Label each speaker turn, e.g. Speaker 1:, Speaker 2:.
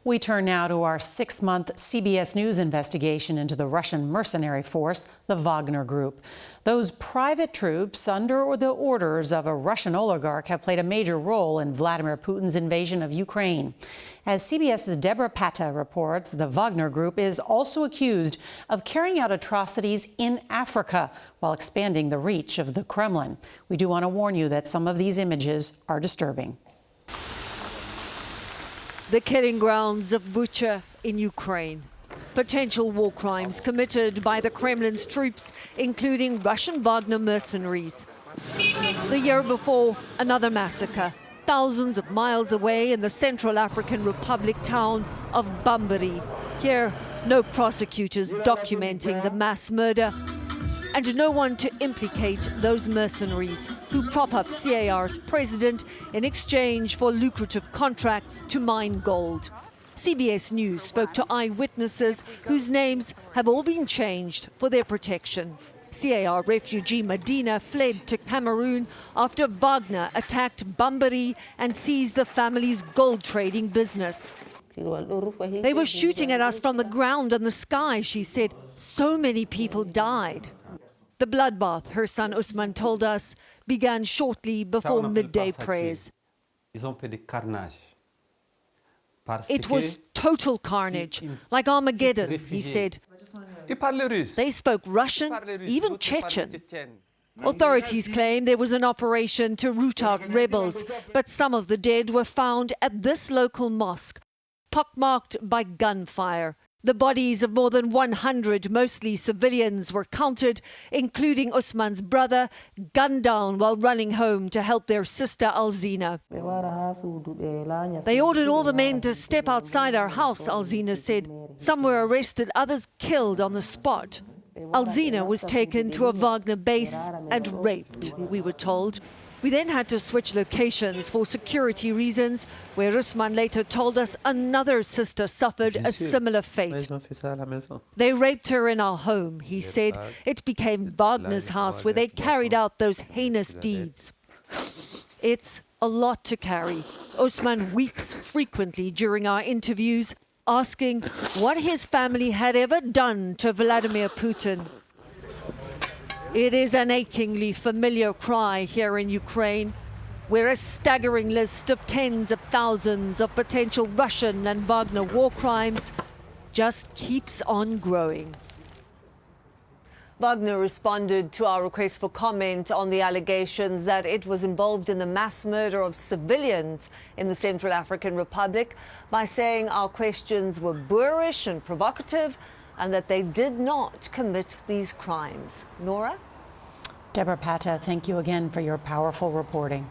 Speaker 1: We turn now to our 6-month CBS News investigation into the Russian mercenary force, the Wagner Group. Those private troops under the orders of a Russian oligarch have played a major role in Vladimir Putin's invasion of Ukraine. As CBS's Debora Patta reports, the Wagner Group is also accused of carrying out atrocities in Africa while expanding the reach of the Kremlin. We do want to warn you that some of these images are disturbing.
Speaker 2: The killing grounds of Bucha in Ukraine. Potential war crimes committed by the Kremlin's troops, including Russian Wagner mercenaries. The year before, another massacre, thousands of miles away in the Central African Republic town of Bambari. Here, no prosecutors documenting the mass murder, and no one to implicate those mercenaries who prop up CAR's president in exchange for lucrative contracts to mine gold. CBS News spoke to eyewitnesses whose names have all been changed for their protection. CAR refugee Medina fled to Cameroon after Wagner attacked Bambari and seized the family's gold trading business. They were shooting at us from the ground and the sky, she said. So many people died. The bloodbath, her son Usman told us, began shortly before midday prayers. It was total carnage, like Armageddon, he said. They spoke Russian, even Chechen. Authorities claim there was an operation to root out rebels, but some of the dead were found at this local mosque, pockmarked by gunfire. The bodies of more than 100, mostly civilians, were counted, including Usman's brother, gunned down while running home to help their sister Alzina. They ordered all the men to step outside our house, Alzina said. Some were arrested, others killed on the spot. Alzina was taken to a Wagner base and raped, we were told. We then had to switch locations for security reasons, where Usman later told us another sister suffered a similar fate. They raped her in our home, he said. It became Wagner's house where they carried out those heinous deeds. It's a lot to carry. Usman weeps frequently during our interviews, asking what his family had ever done to Vladimir Putin. It is an achingly familiar cry here in Ukraine, where a staggering list of tens of thousands of potential Russian and Wagner war crimes just keeps on growing.
Speaker 3: Wagner responded to our request for comment on the allegations that it was involved in the mass murder of civilians in the Central African Republic by saying our questions were boorish and provocative and that they did not commit these crimes. Norah?
Speaker 1: Debora Patta, thank you again for your powerful reporting.